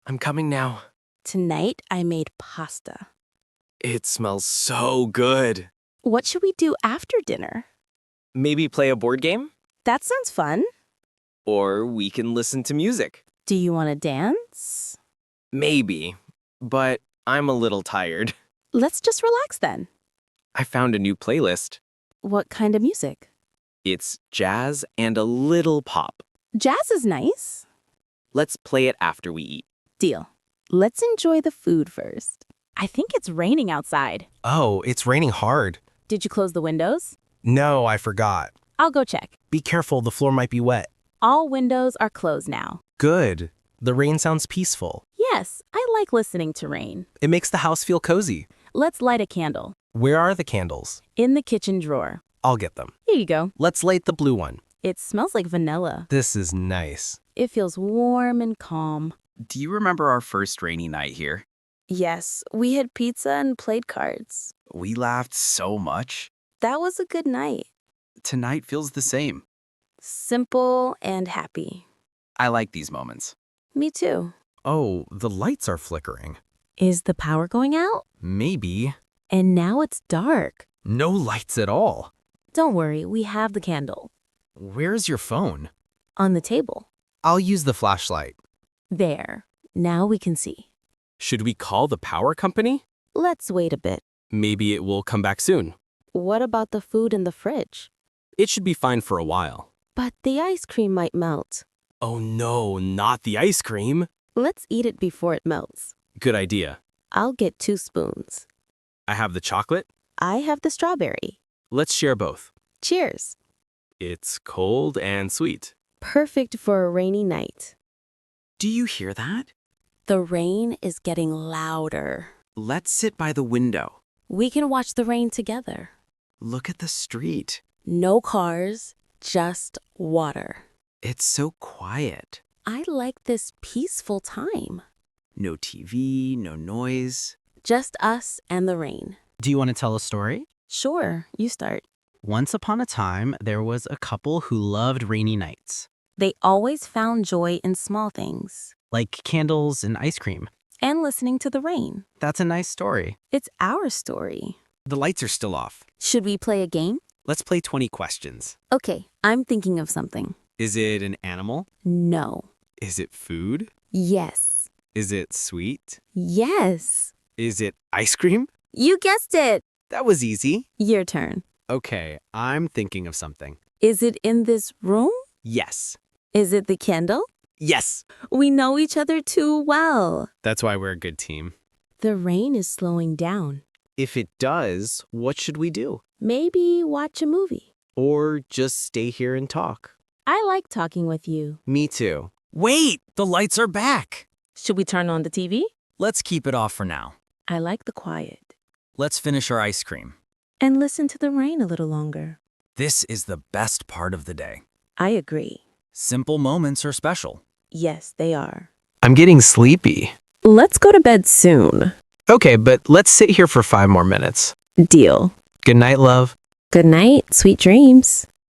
I'm coming now. Tonight, I made pasta. It smells so good. What should we do after dinner? Maybe play a board game? That sounds fun. Or we can listen to music. Do you want to dance? Maybe, but I'm a little tired. Let's just relax then. I found a new playlist. What kind of music? It's jazz and a little pop. Jazz is nice. Let's play it after we eat. Deal. Let's enjoy the food first. I think it's raining outside. Oh, it's raining hard. Did you close the windows? No, I forgot. I'll go check. Be careful, the floor might be wet. All windows are closed now. Good. The rain sounds peaceful. Yes, I like listening to rain. It makes the house feel cozy. Let's light a candle. Where are the candles? In the kitchen drawer. I'll get them. Here you go. Let's light the blue one. It smells like vanilla. This is nice. It feels warm and calm. Do you remember our first rainy night here? Yes, we had pizza and played cards. We laughed so much. That was a good night. Tonight feels the same. Simple and happy. I like these moments. Me too. Oh, the lights are flickering. Is the power going out? Maybe. And now it's dark. No lights at all. Don't worry, we have the candle. Where's your phone? On the table. I'll use the flashlight. There. Now we can see. Should we call the power company? Let's wait a bit. Maybe it will come back soon. What about the food in the fridge? It should be fine for a while. But the ice cream might melt. Oh no, not the ice cream. Let's eat it before it melts. Good idea. I'll get 2 spoons. I have the chocolate. I have the strawberry. Let's share both. Cheers. It's cold and sweet. Perfect for a rainy night. Do you hear that? The rain is getting louder. Let's sit by the window. We can watch the rain together. Look at the street. No cars, just water. It's so quiet. I like this peaceful time. No TV, no noise. Just us and the rain. Do you want to tell a story? Sure, you start. Once upon a time, there was a couple who loved rainy nights, They always found joy in small things. like candles and ice cream. And listening to the rain. That's a nice story. It's our story. The lights are still off. Should we play a game? Let's play 20 questions. Okay, I'm thinking of something. Is it an animal? No. Is it food? Yes. Is it sweet? Yes. Is it ice cream? You guessed it. That was easy. Your turn. Okay, I'm thinking of something. Is it in this room? Yes. Is it the candle? Yes. We know each other too well. That's why we're a good team. The rain is slowing down. If it does, what should we do? Maybe watch a movie. Or just stay here and talk? I like talking with you. Me too. Wait, the lights are back. Should we turn on the TV? Let's keep it off for now. I like the quiet. Let's finish our ice cream. And listen to the rain a little longer. This is the best part of the day. I agree. Simple moments are special. Yes, they are. I'm getting sleepy. Let's go to bed soon. Okay, but let's sit here for 5 more minutes. Deal. Good night, love. Good night, sweet dreams.